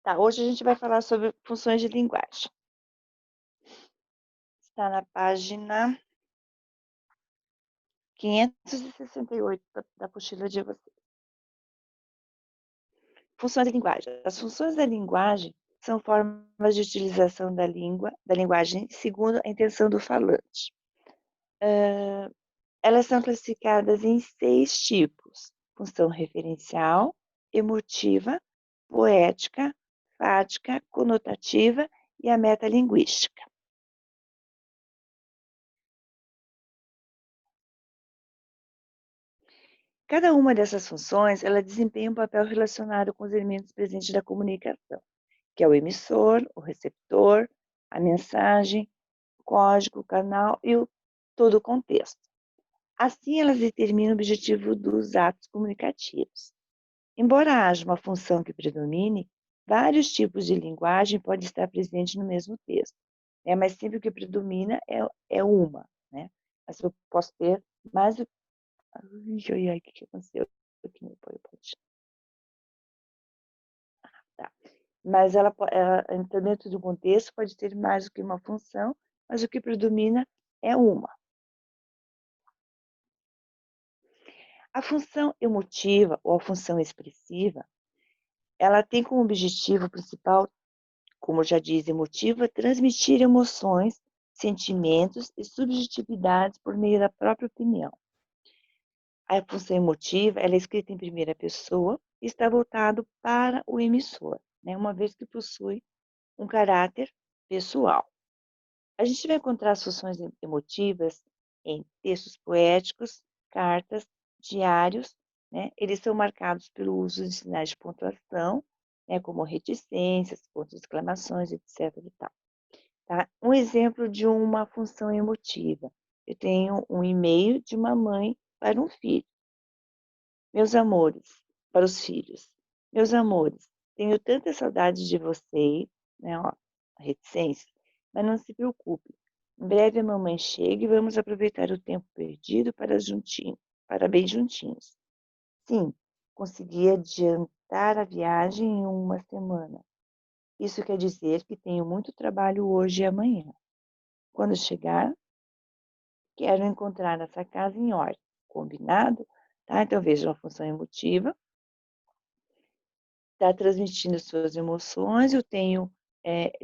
Tá, hoje a gente vai falar sobre funções de linguagem. Está na página 568 da apostila de vocês. Funções de linguagem. As funções da linguagem são formas de utilização da linguagem segundo a intenção do falante. Elas são classificadas em 6 tipos: função referencial, emotiva, poética, fática, conotativa e a metalinguística. Cada uma dessas funções, ela desempenha um papel relacionado com os elementos presentes da comunicação, que é o emissor, o receptor, a mensagem, o código, o canal e todo o contexto. Assim, elas determinam o objetivo dos atos comunicativos. Embora haja uma função que predomine, vários tipos de linguagem podem estar presentes no mesmo texto, mas sempre o que predomina é uma, né? Mas eu posso ter mais do... Ai, o que aconteceu aqui no PowerPoint? Tá. Mas ela, então, dentro do contexto, pode ter mais do que uma função, mas o que predomina é uma. A função emotiva ou a função expressiva, ela tem como objetivo principal, como já diz, emotiva, transmitir emoções, sentimentos e subjetividades por meio da própria opinião. A função emotiva, ela é escrita em primeira pessoa e está voltado para o emissor, né, uma vez que possui um caráter pessoal. A gente vai encontrar as funções emotivas em textos poéticos, cartas, diários, né? Eles são marcados pelo uso de sinais de pontuação, né? Como reticências, pontos de exclamações, etc. E tal, tá? Um exemplo de uma função emotiva. Eu tenho um e-mail de uma mãe para um filho. Meus amores, para os filhos. Meus amores, tenho tanta saudade de vocês, né? Ó, reticência, mas não se preocupe. Em breve a mamãe chega e vamos aproveitar o tempo perdido para bem juntinhos. Sim, consegui adiantar a viagem em uma semana. Isso quer dizer que tenho muito trabalho hoje e amanhã. Quando chegar, quero encontrar essa casa em ordem. Combinado? Tá? Então veja uma função emotiva. Está transmitindo suas emoções, eu tenho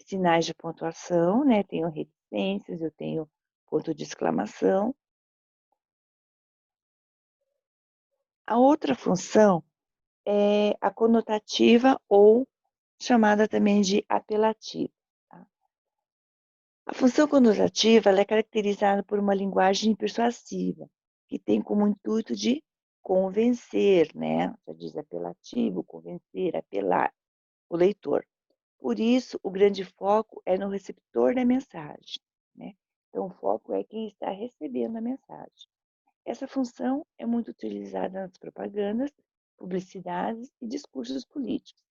sinais de pontuação, né? Tenho reticências, eu tenho ponto de exclamação. A outra função é a conotativa ou chamada também de apelativa. Tá? A função conotativa ela é caracterizada por uma linguagem persuasiva, que tem como intuito de convencer, né? Já diz apelativo, convencer, apelar o leitor. Por isso, o grande foco é no receptor da mensagem, né? Então, o foco é quem está recebendo a mensagem. Essa função é muito utilizada nas propagandas, publicidades e discursos políticos,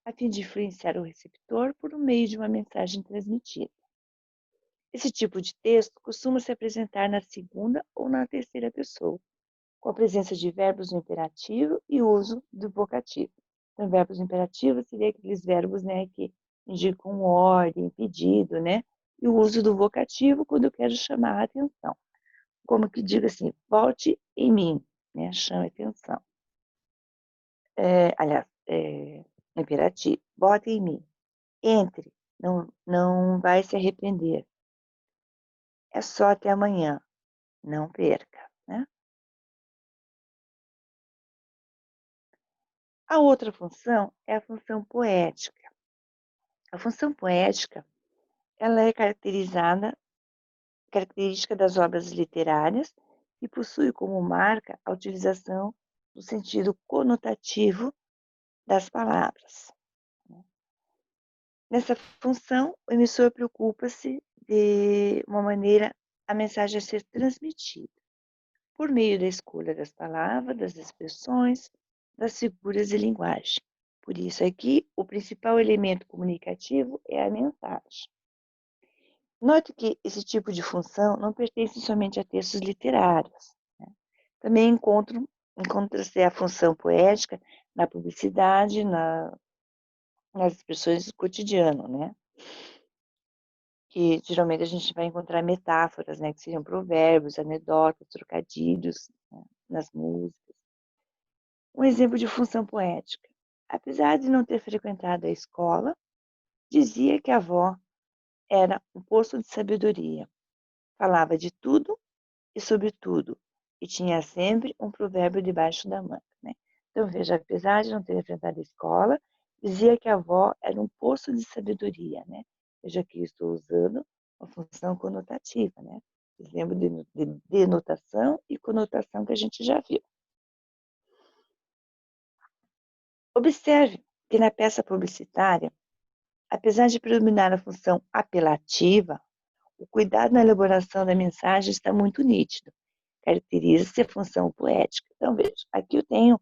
a fim de influenciar o receptor por meio de uma mensagem transmitida. Esse tipo de texto costuma se apresentar na segunda ou na terceira pessoa, com a presença de verbos no imperativo e uso do vocativo. Então, verbos imperativos seria aqueles verbos, né, que indicam ordem, pedido, né? E o uso do vocativo quando eu quero chamar a atenção. Como que diga assim, volte em mim, né? Chame a atenção. Aliás, imperativo, volte em mim. Entre, não vai se arrepender. É só até amanhã, não perca, né? A outra função é a função poética. A função poética, ela é característica das obras literárias e possui como marca a utilização do sentido conotativo das palavras. Nessa função, o emissor preocupa-se de uma maneira a mensagem a ser transmitida, por meio da escolha das palavras, das expressões, das figuras de linguagem. Por isso aqui, o principal elemento comunicativo é a mensagem. Note que esse tipo de função não pertence somente a textos literários, né? Também encontra-se a função poética na publicidade, nas expressões do cotidiano, né? Que geralmente a gente vai encontrar metáforas, né? Que seriam provérbios, anedotas, trocadilhos, né, nas músicas. Um exemplo de função poética. Apesar de não ter frequentado a escola, dizia que a avó era um poço de sabedoria. Falava de tudo e sobre tudo, e tinha sempre um provérbio debaixo da manga, né? Então, veja, apesar de não ter enfrentado a escola, dizia que a avó era um poço de sabedoria, né? Veja que estou usando uma função conotativa, né? Lembro de denotação e conotação que a gente já viu. Observe que na peça publicitária, apesar de predominar a função apelativa, o cuidado na elaboração da mensagem está muito nítido. Caracteriza-se a função poética. Então, veja, aqui eu tenho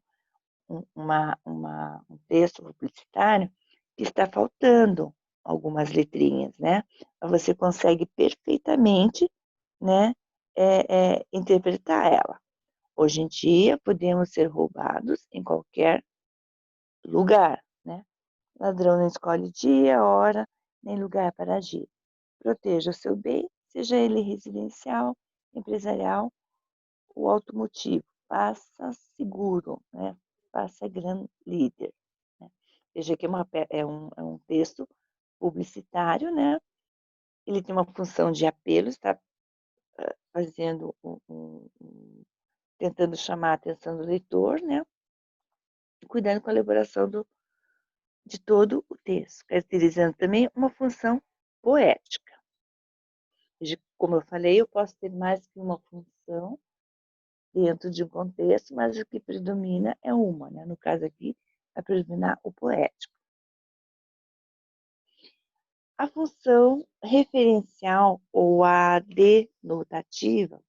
um texto publicitário que está faltando algumas letrinhas, né? Mas você consegue perfeitamente, né, interpretar ela. Hoje em dia, podemos ser roubados em qualquer lugar, né? Ladrão não escolhe dia, hora, nem lugar para agir. Proteja o seu bem, seja ele residencial, empresarial ou automotivo. Faça seguro, né? Faça grande líder. Né? Veja que é um texto publicitário, né? Ele tem uma função de apelo, está fazendo tentando chamar a atenção do leitor, né? Cuidando com a elaboração de todo o texto, caracterizando também uma função poética. Como eu falei, eu posso ter mais que uma função dentro de um contexto, mas o que predomina é uma, né? No caso aqui, vai predominar o poético. A função referencial ou a denotativa,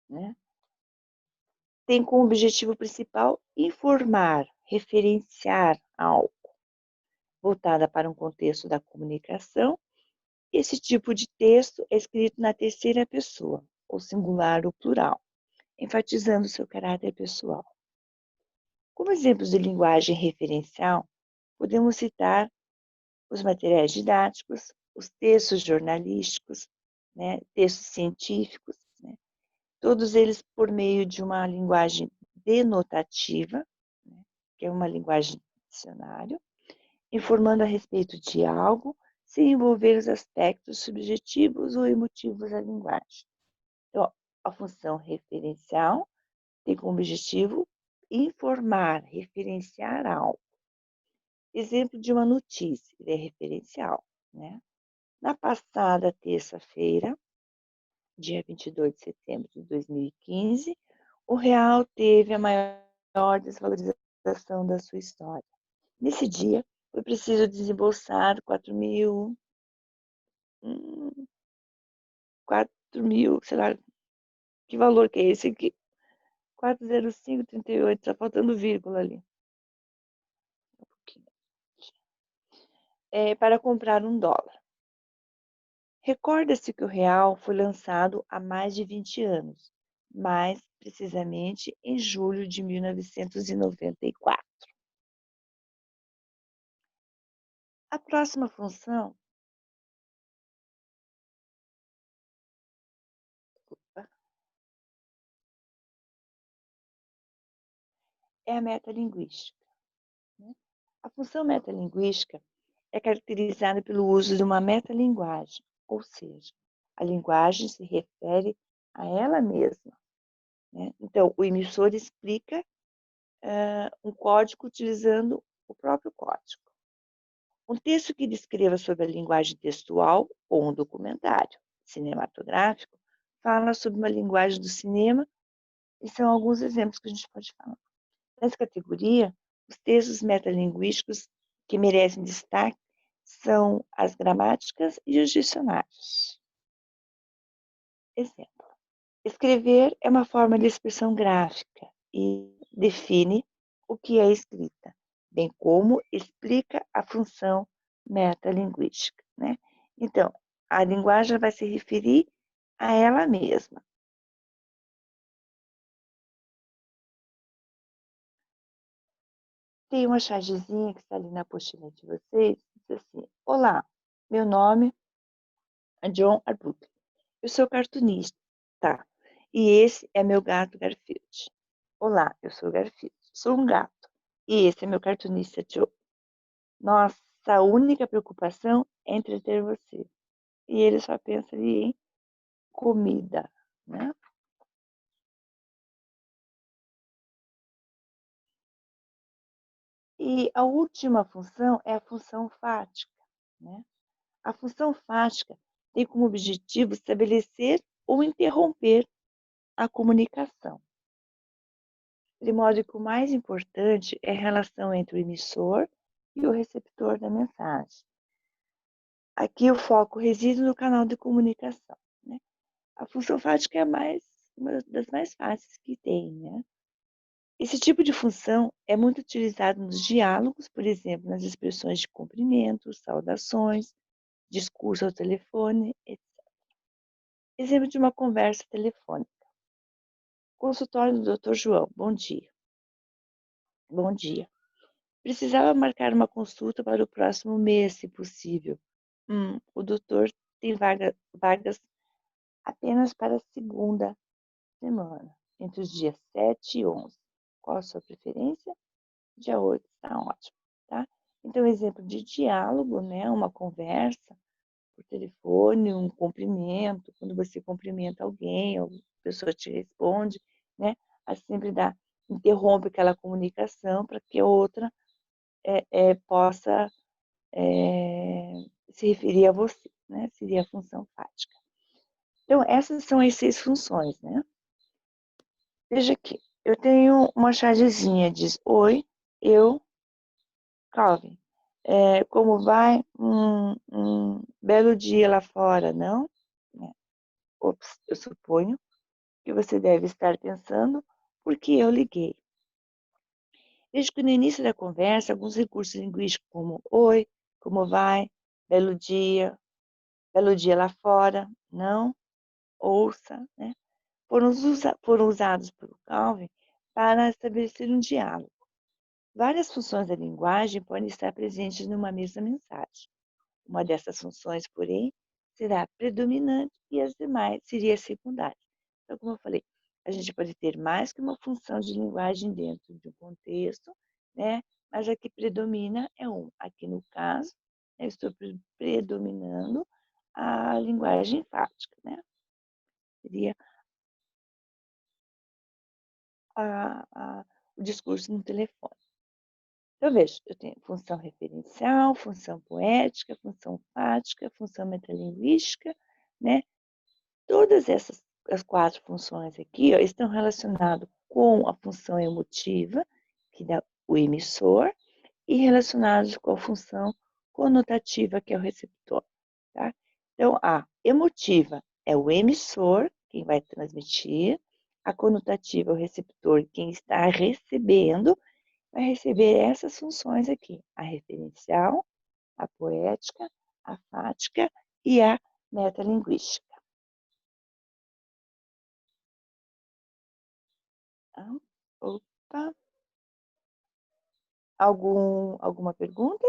né, tem como objetivo principal informar, referenciar algo, voltada para um contexto da comunicação. Esse tipo de texto é escrito na terceira pessoa, ou singular ou plural, enfatizando seu caráter pessoal. Como exemplos de linguagem referencial, podemos citar os materiais didáticos, os textos jornalísticos, né, textos científicos, né, todos eles por meio de uma linguagem denotativa, né, que é uma linguagem de dicionário, informando a respeito de algo, sem envolver os aspectos subjetivos ou emotivos da linguagem. Então, a função referencial tem como objetivo informar, referenciar algo. Exemplo de uma notícia, ele é referencial, né? Na passada terça-feira, dia 22 de setembro de 2015, o real teve a maior desvalorização da sua história. Nesse dia, foi preciso desembolsar 4.000, sei lá, que valor que é esse aqui? 405,38, está faltando vírgula ali. Um pouquinho. Para comprar $1. Recorda-se que o real foi lançado há mais de 20 anos, mais precisamente em julho de 1994. A próxima função é a metalinguística. Né? A função metalinguística é caracterizada pelo uso de uma metalinguagem, ou seja, a linguagem se refere a ela mesma. Né? Então, o emissor explica um código utilizando o próprio código. Um texto que descreva sobre a linguagem textual ou um documentário cinematográfico fala sobre uma linguagem do cinema e são alguns exemplos que a gente pode falar. Nessa categoria, os textos metalinguísticos que merecem destaque são as gramáticas e os dicionários. Exemplo. Escrever é uma forma de expressão gráfica e define o que é escrita, bem como explica a função metalinguística, né? Então, a linguagem vai se referir a ela mesma. tem uma chargezinha que está ali na apostila de vocês, diz assim: olá, meu nome é John Arbuckle. Eu sou cartunista, tá? E esse é meu gato Garfield. Olá, eu sou Garfield. Sou um gato. E esse é meu cartunista Joe. Nossa única preocupação é entreter você. E ele só pensa ali em comida, né? E a última função é a função fática, né? A função fática tem como objetivo estabelecer ou interromper a comunicação. De modo que o mais importante é a relação entre o emissor e o receptor da mensagem. Aqui o foco reside no canal de comunicação, né? A função fática é uma das mais fáceis que tem, né? Esse tipo de função é muito utilizado nos diálogos, por exemplo, nas expressões de cumprimento, saudações, discurso ao telefone, etc. Exemplo de uma conversa telefônica. Consultório do Dr. João, bom dia. Bom dia. Precisava marcar uma consulta para o próximo mês, se possível. O doutor tem vagas apenas para a segunda semana, entre os dias 7 e 11. Qual a sua preferência? Dia 8 está ótimo, tá? Então, exemplo de diálogo, né? Uma conversa por telefone, um cumprimento, quando você cumprimenta alguém, a pessoa te responde, né? Assim sempre interrompe aquela comunicação para que a outra possa se referir a você, né? Seria a função fática. Então, essas são as 6 funções, né? Veja aqui, eu tenho uma chargezinha, diz, oi, eu, Calvin, como vai? Belo dia lá fora, não? Ops, eu suponho que você deve estar pensando por que eu liguei. Vejo que no início da conversa, alguns recursos linguísticos como oi, como vai, belo dia lá fora, não, ouça, né? Foram usados por Calvin para estabelecer um diálogo. Várias funções da linguagem podem estar presentes numa mesma mensagem. Uma dessas funções, porém, será predominante e as demais seria secundária. Então, como eu falei, a gente pode ter mais que uma função de linguagem dentro de um contexto, né? Mas a que predomina é uma. Aqui no caso, eu estou predominando a linguagem enfática, né? Seria o discurso no telefone. Então, veja, eu tenho função referencial, função poética, função fática, função metalinguística, né? Todas as 4 funções aqui ó, estão relacionadas com a função emotiva, que dá o emissor, e relacionadas com a função conotativa, que é o receptor. Tá? Então, a emotiva é o emissor, quem vai transmitir, a conotativa é o receptor, quem está recebendo, vai receber essas funções aqui, a referencial, a poética, a fática e a metalinguística. Opa. Alguma pergunta?